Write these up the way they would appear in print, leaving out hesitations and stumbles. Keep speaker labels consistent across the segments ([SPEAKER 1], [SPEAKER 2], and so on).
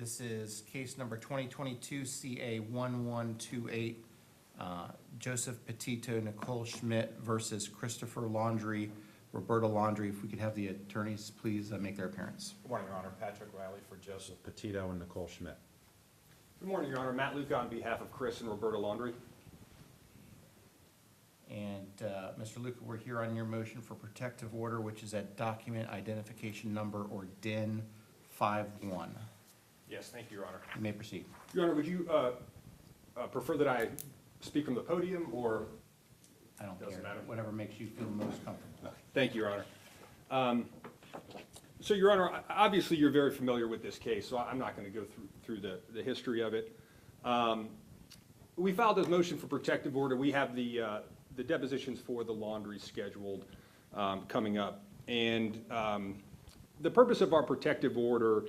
[SPEAKER 1] This is case number 2022 CA1128, Joseph Petito, Nichole Schmidt versus Christopher Laundrie, Roberta Laundrie. If we could have the attorneys please make their appearance.
[SPEAKER 2] Good morning, Your Honor. Patrick Riley for Joseph Petito and Nichole Schmidt.
[SPEAKER 3] Good morning, Your Honor. Matt Luca on behalf of Chris and Roberta Laundrie.
[SPEAKER 1] And Mr. Luca, we're here on your motion for protective order, which is at document identification number, or DIN 51.
[SPEAKER 3] Yes, thank you, Your Honor.
[SPEAKER 1] You may proceed.
[SPEAKER 3] Your Honor, would you prefer that I speak from the podium, or?
[SPEAKER 1] I don't
[SPEAKER 3] Doesn't
[SPEAKER 1] care.
[SPEAKER 3] matter.
[SPEAKER 1] Whatever makes you feel most comfortable.
[SPEAKER 3] Thank you, Your Honor. So, Your Honor, obviously you're very familiar with this case, so I'm not going to go through the history of it. We filed this motion for protective order. We have the depositions for the Laundries scheduled coming up. And the purpose of our protective order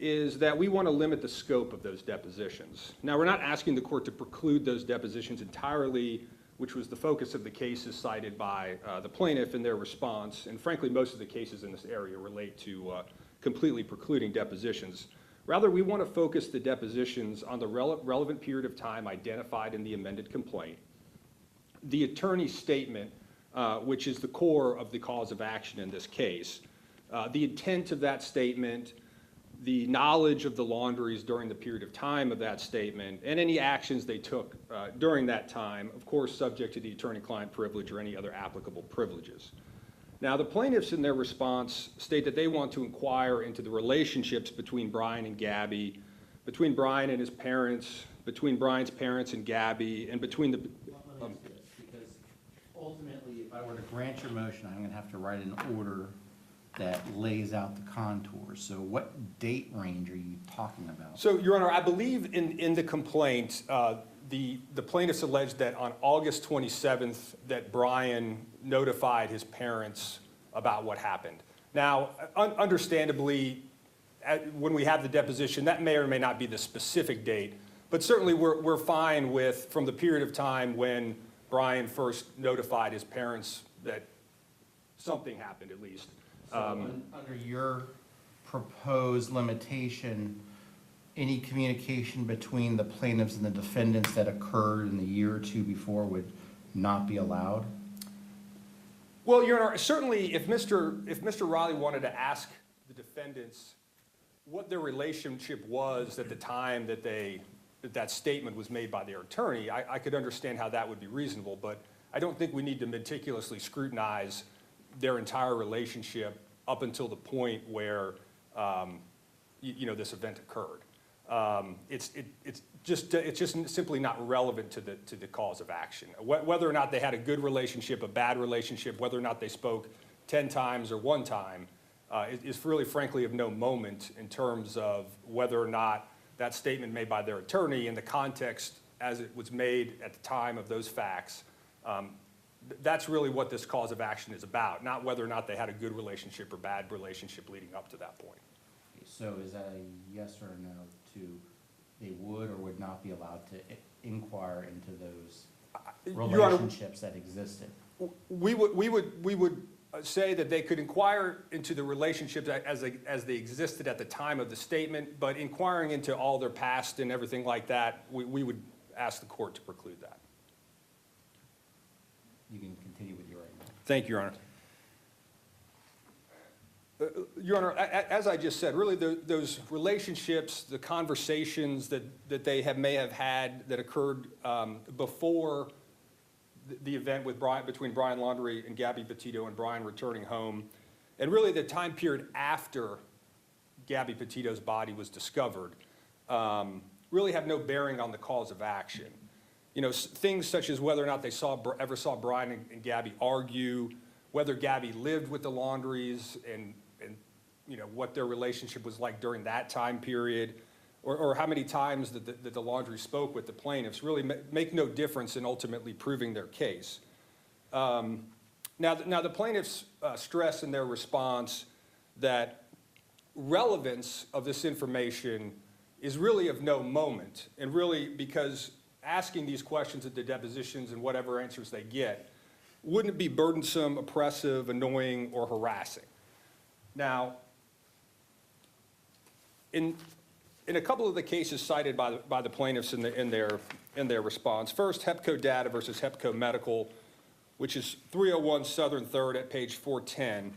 [SPEAKER 3] is that we want to limit the scope of those depositions. Now, we're not asking the court to preclude those depositions entirely, which was the focus of the cases cited by the plaintiff in their response. And frankly, most of the cases in this area relate to completely precluding depositions. Rather, we want to focus the depositions on the relevant period of time identified in the amended complaint, the attorney's statement, which is the core of the cause of action in this case, the intent of that statement, the knowledge of the Laundries during the period of time of that statement, and any actions they took during that time, of course, subject to the attorney-client privilege or any other applicable privileges. Now, the plaintiffs in their response state that they want to inquire into the relationships between Brian and Gabby, between Brian and his parents, between Brian's parents and Gabby, and between the...
[SPEAKER 1] Let me ask you this, because ultimately, if I were to grant your motion, I'm going to have to write an order that lays out the contours. So what date range are you talking about?
[SPEAKER 3] So, Your Honor, I believe in the complaint, the plaintiffs alleged that on August 27th that Brian notified his parents about what happened. Now, understandably, when we have the deposition, that may or may not be the specific date, but certainly we're fine with, from the period of time when Brian first notified his parents that something happened, at least.
[SPEAKER 1] So under your proposed limitation, any communication between the plaintiffs and the defendants that occurred in the year or two before would not be allowed?
[SPEAKER 3] Well, Your Honor, certainly if Mr. Riley wanted to ask the defendants what their relationship was at the time that that statement was made by their attorney, I could understand how that would be reasonable, but I don't think we need to meticulously scrutinize their entire relationship up until the point where this event occurred. It's just simply not relevant to the cause of action. Whether or not they had a good relationship, a bad relationship, whether or not they spoke 10 times or one time, is really frankly of no moment in terms of whether or not that statement made by their attorney in the context as it was made at the time of those facts. That's really what this cause of action is about, not whether or not they had a good relationship or bad relationship leading up to that point.
[SPEAKER 1] So is that a yes or a no to they would or would not be allowed to inquire into those relationships that existed?
[SPEAKER 3] We would say that they could inquire into the relationships as they existed at the time of the statement, but inquiring into all their past and everything like that, we would ask the court to preclude that.
[SPEAKER 1] You can continue with your argument.
[SPEAKER 3] Thank you, Your Honor. Your Honor, as I just said, really those relationships, the conversations that they may have had that occurred before the event between Brian Laundrie and Gabby Petito and Brian returning home, and really the time period after Gabby Petito's body was discovered, really have no bearing on the cause of action. Things such as whether or not they ever saw Brian and Gabby argue, whether Gabby lived with the Laundries and what their relationship was like during that time period, or how many times that the Laundries spoke with the plaintiffs, really make no difference in ultimately proving their case. Now the plaintiffs stress in their response that relevance of this information is really of no moment, and really because asking these questions at the depositions and whatever answers they get wouldn't it be burdensome, oppressive, annoying, or harassing. Now, in in a couple of the cases cited by the plaintiffs in their response. First, HEPCO Data versus HEPCO Medical, which is 301 Southern 3rd at page 410.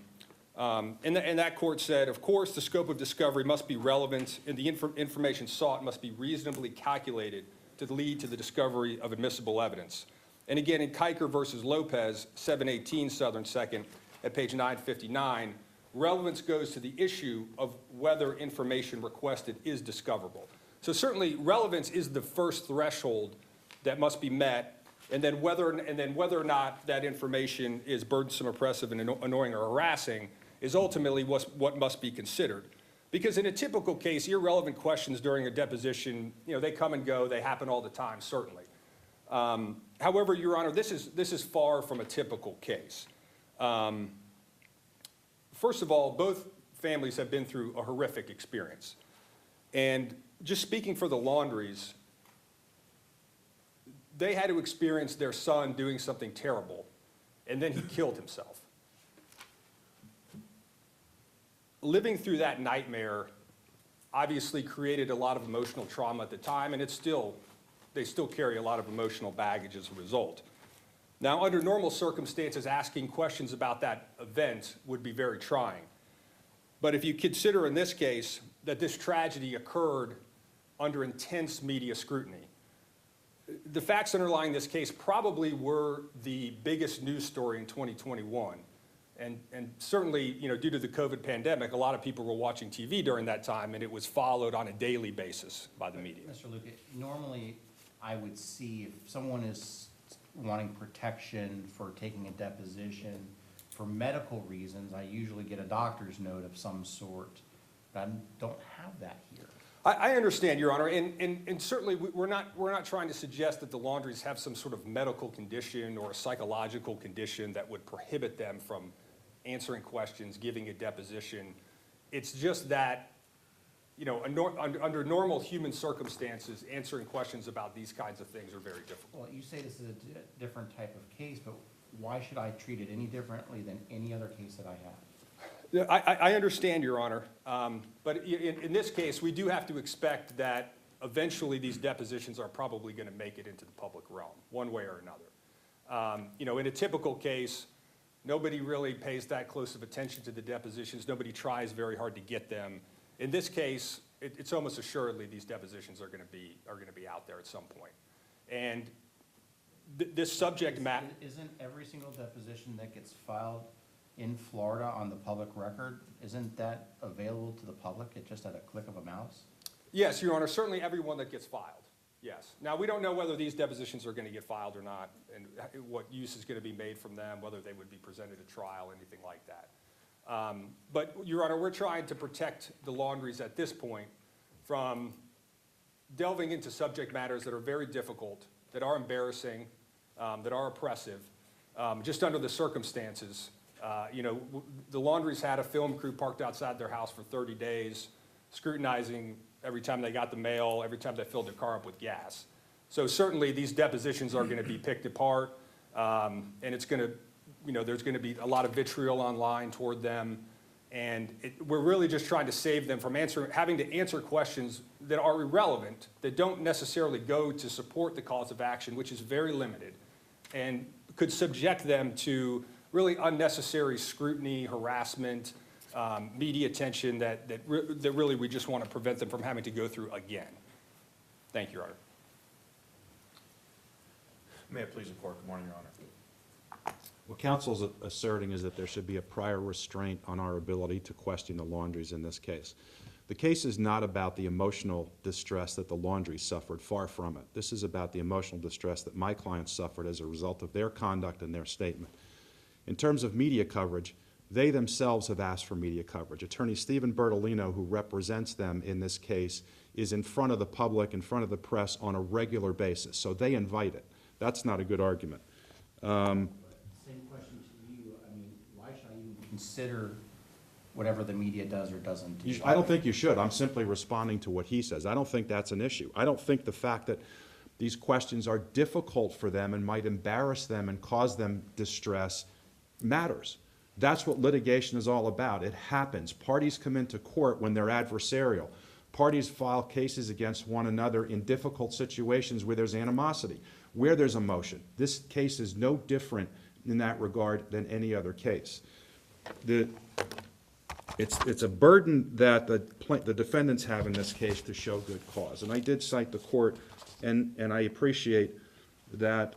[SPEAKER 3] And that court said, of course, the scope of discovery must be relevant and the information sought must be reasonably calculated to lead to the discovery of admissible evidence. And again, in Kiker versus Lopez, 718 Southern 2nd at page 959, relevance goes to the issue of whether information requested is discoverable. So certainly relevance is the first threshold that must be met, and then whether or not that information is burdensome, oppressive, and annoying or harassing is ultimately what must be considered. Because in a typical case, irrelevant questions during a deposition, they come and go, they happen all the time, certainly. However, Your Honor, this is far from a typical case. First of all, both families have been through a horrific experience. And just speaking for the Laundries, they had to experience their son doing something terrible, and then he killed himself. Living through that nightmare obviously created a lot of emotional trauma at the time, and they still carry a lot of emotional baggage as a result. Now, under normal circumstances, asking questions about that event would be very trying. But if you consider in this case that this tragedy occurred under intense media scrutiny, the facts underlying this case probably were the biggest news story in 2021. And certainly, due to the COVID pandemic, a lot of people were watching TV during that time, and it was followed on a daily basis by the media.
[SPEAKER 1] Mr. Luca, normally I would see if someone is wanting protection for taking a deposition for medical reasons, I usually get a doctor's note of some sort, but I don't have that here.
[SPEAKER 3] I understand, Your Honor, and certainly we're not trying to suggest that the Laundries have some sort of medical condition or a psychological condition that would prohibit them from answering questions, giving a deposition. It's just that, under normal human circumstances, answering questions about these kinds of things are very difficult.
[SPEAKER 1] Well, you say this is a different type of case, but why should I treat it any differently than any other case that I have?
[SPEAKER 3] I understand, Your Honor, but in this case, we do have to expect that eventually these depositions are probably going to make it into the public realm, one way or another. In a typical case, nobody really pays that close of attention to the depositions. Nobody tries very hard to get them. In this case, it's almost assuredly these depositions are going to be out there at some point. And this subject matter.
[SPEAKER 1] Isn't every single deposition that gets filed in Florida on the public record, isn't that available to the public just at a click of a mouse?
[SPEAKER 3] Yes, Your Honor, certainly everyone that gets filed, yes. Now, we don't know whether these depositions are going to get filed or not, and what use is going to be made from them, whether they would be presented at trial, anything like that. But, Your Honor, we're trying to protect the Laundries at this point from delving into subject matters that are very difficult, that are embarrassing, that are oppressive, just under the circumstances. The Laundries had a film crew parked outside their house for 30 days, scrutinizing every time they got the mail, every time they filled their car up with gas. So certainly these depositions are going to be picked apart, and it's going to, there's going to be a lot of vitriol online toward them, and we're really just trying to save them from having to answer questions that are irrelevant, that don't necessarily go to support the cause of action, which is very limited, and could subject them to really unnecessary scrutiny, harassment, media attention that really we just want to prevent them from having to go through again. Thank you, Your Honor.
[SPEAKER 2] May it please the court. Good morning, Your Honor.
[SPEAKER 4] What counsel's asserting is that there should be a prior restraint on our ability to question the Laundries in this case. The case is not about the emotional distress that the Laundries suffered, far from it. This is about the emotional distress that my clients suffered as a result of their conduct and their statement. In terms of media coverage, they themselves have asked for media coverage. Attorney Stephen Bertolino, who represents them in this case, is in front of the public, in front of the press on a regular basis, so they invite it. That's not a good argument.
[SPEAKER 1] Same question to you. I mean, why should I even consider whatever the media does or doesn't do?
[SPEAKER 4] I don't think you should. I'm simply responding to what he says. I don't think that's an issue. I don't think the fact that these questions are difficult for them and might embarrass them and cause them distress matters. That's what litigation is all about. It happens. Parties come into court when they're adversarial. Parties file cases against one another in difficult situations where there's animosity, where there's emotion. This case is no different in that regard than any other case. It's a burden that the defendants have in this case to show good cause. And I did cite the court, and I appreciate that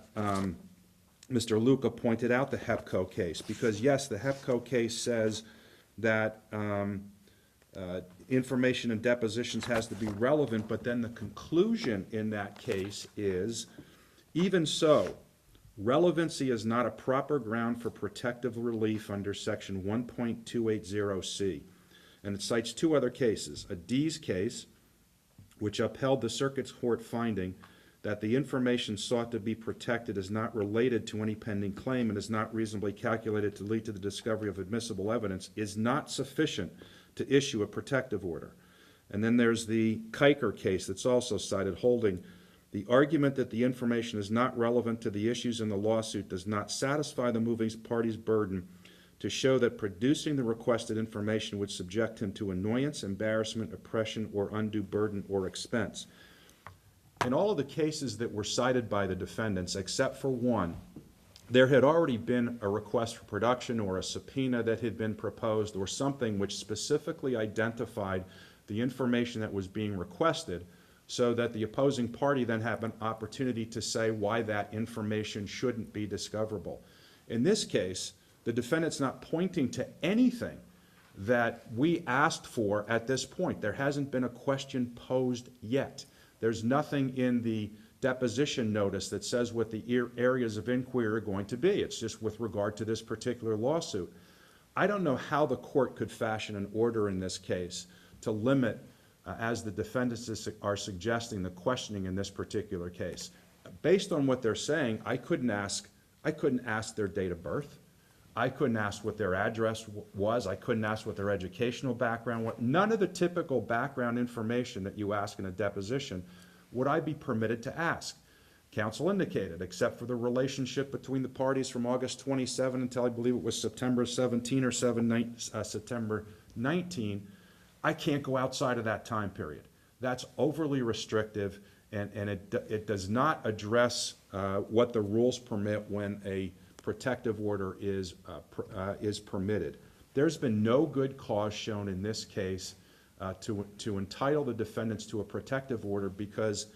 [SPEAKER 4] Mr. Luca pointed out the HEPCO case, because yes, the HEPCO case says that information in depositions has to be relevant, but then the conclusion in that case is, even so, relevancy is not a proper ground for protective relief under section 1.280C. And it cites two other cases, a Dees case, which upheld the circuit court finding that the information sought to be protected is not related to any pending claim and is not reasonably calculated to lead to the discovery of admissible evidence, is not sufficient to issue a protective order. And then there's the Kiker case that's also cited, holding the argument that the information is not relevant to the issues in the lawsuit does not satisfy the moving party's burden to show that producing the requested information would subject him to annoyance, embarrassment, oppression, or undue burden or expense. In all of the cases that were cited by the defendants, except for one, there had already been a request for production or a subpoena that had been proposed or something which specifically identified the information that was being requested, so that the opposing party then had an opportunity to say why that information shouldn't be discoverable. In this case, the defendant's not pointing to anything that we asked for at this point. There hasn't been a question posed yet. There's nothing in the deposition notice that says what the areas of inquiry are going to be. It's just with regard to this particular lawsuit. I don't know how the court could fashion an order in this case to limit, as the defendants are suggesting, the questioning in this particular case. Based on what they're saying, I couldn't ask their date of birth. I couldn't ask what their address was. I couldn't ask what their educational background was. None of the typical background information that you ask in a deposition would I be permitted to ask. Counsel indicated, except for the relationship between the parties from August 27 until I believe it was September 17 or September 19, I can't go outside of that time period. That's overly restrictive, and it does not address what the rules permit when a protective order is permitted. There's been no good cause shown in this case to entitle the defendants to a protective order, because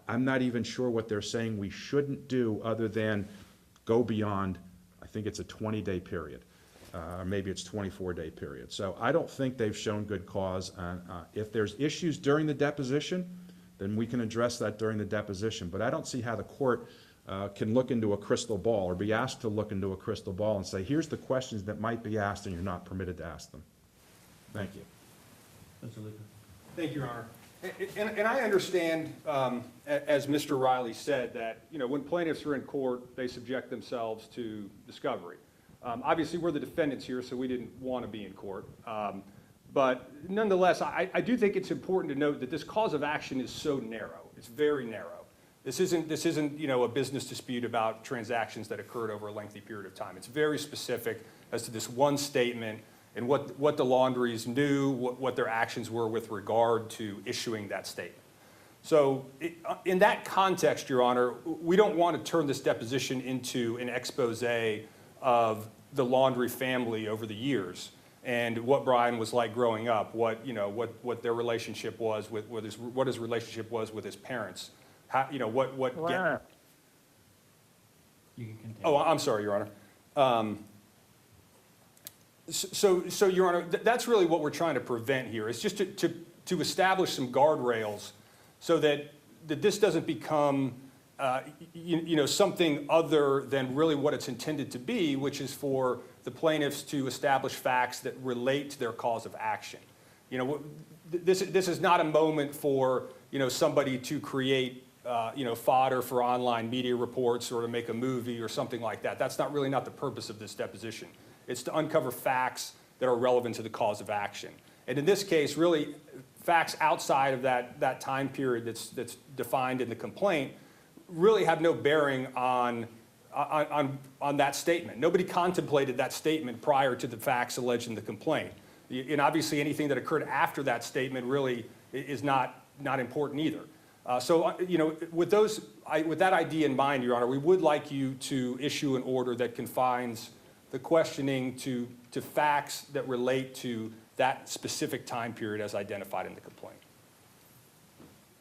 [SPEAKER 4] I'm not even sure what they're saying we shouldn't do other than go beyond, I think it's a 20-day period. Or maybe it's 24-day period. So I don't think they've shown good cause. If there's issues during the deposition, then we can address that during the deposition. But I don't see how the court can look into a crystal ball or be asked to look into a crystal ball and say, here's the questions that might be asked and you're not permitted to ask them. Thank you.
[SPEAKER 1] Mr. Luca.
[SPEAKER 3] Thank you, Your Honor. And I understand, as Mr. Riley said, that, when plaintiffs are in court, they subject themselves to discovery. Obviously, we're the defendants here, so we didn't want to be in court. But nonetheless, I do think it's important to note that this cause of action is so narrow. It's very narrow. This isn't a business dispute about transactions that occurred over a lengthy period of time. It's very specific as to this one statement and what the Laundries knew, what their actions were with regard to issuing that statement. So in that context, Your Honor, we don't want to turn this deposition into an expose of the Laundrie family over the years and what Brian was like growing up, what their relationship was what his relationship was with his parents. How,
[SPEAKER 1] You can continue.
[SPEAKER 3] Oh, I'm sorry, Your Honor. So Your Honor, that's really what we're trying to prevent here, is just to establish some guardrails so that this doesn't become something other than really what it's intended to be, which is for the plaintiffs to establish facts that relate to their cause of action. This is not a moment for somebody to create fodder for online media reports or to make a movie or something like that. That's not the purpose of this deposition. It's to uncover facts that are relevant to the cause of action. And in this case, really, facts outside of that time period that's defined in the complaint really have no bearing on that statement. Nobody contemplated that statement prior to the facts alleged in the complaint. And obviously, anything that occurred after that statement really is not important either. With that idea in mind, Your Honor, we would like you to issue an order that confines the questioning to facts that relate to that specific time period as identified in the complaint.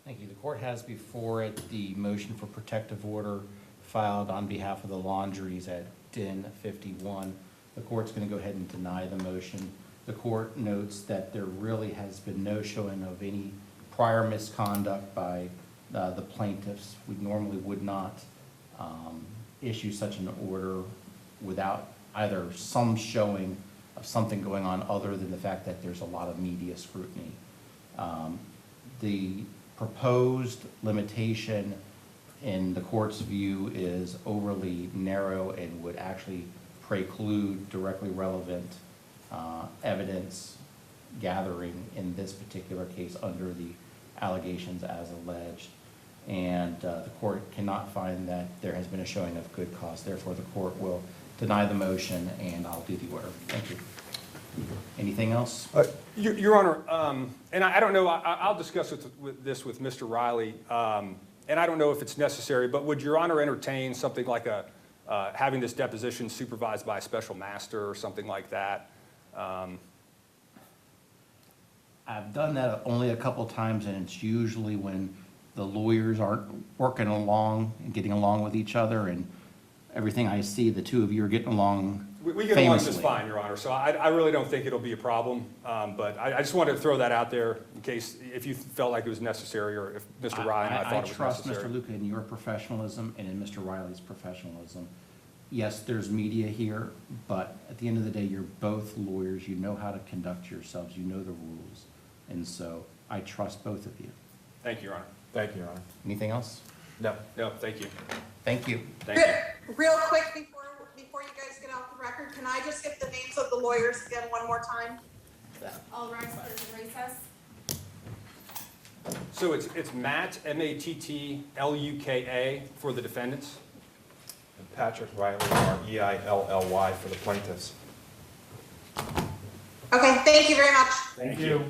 [SPEAKER 1] Thank you. The court has before it the motion for protective order filed on behalf of the Laundries at DIN 51. The court's going to go ahead and deny the motion. The court notes that there really has been no showing of any prior misconduct by the plaintiffs. We normally would not issue such an order without either some showing of something going on other than the fact that there's a lot of media scrutiny. The proposed limitation in the court's view is overly narrow and would actually preclude directly relevant evidence gathering in this particular case under the allegations as alleged. And the court cannot find that there has been a showing of good cause. Therefore, the court will deny the motion and I'll do the order. Thank you. Anything else?
[SPEAKER 3] Your Honor, and I don't know, I'll discuss this with Mr. Riley, and I don't know if it's necessary, but would Your Honor entertain something like having this deposition supervised by a special master or something like that?
[SPEAKER 1] I've done that only a couple times, and it's usually when the lawyers aren't working along and getting along with each other, and everything I see, the two of you are getting along
[SPEAKER 3] We get along just
[SPEAKER 1] famously.
[SPEAKER 3] fine, Your Honor, so I really don't think it'll be a problem, but I just wanted to throw that out there in case, if you felt like it was necessary, or if Mr. Riley and I thought it was
[SPEAKER 1] trust
[SPEAKER 3] necessary.
[SPEAKER 1] Mr. Luca in your professionalism and in Mr. Riley's professionalism. Yes, there's media here, but at the end of the day, you're both lawyers. You know how to conduct yourselves. You know the rules. And so I trust both of you.
[SPEAKER 3] Thank you, Your Honor.
[SPEAKER 2] Thank you, Your Honor.
[SPEAKER 1] Anything else?
[SPEAKER 2] No.
[SPEAKER 3] No, thank you.
[SPEAKER 1] Thank you.
[SPEAKER 3] Thank you.
[SPEAKER 5] Real quick, before you guys get off the record, can I just get the names of the lawyers again one more time?
[SPEAKER 6] All rise for the recess.
[SPEAKER 3] So it's Matt, M-A-T-T-L-U-K-A, for the defendants.
[SPEAKER 2] And Patrick Riley, R-E-I-L-L-Y, for the plaintiffs.
[SPEAKER 5] Okay, thank you very much.
[SPEAKER 3] Thank you.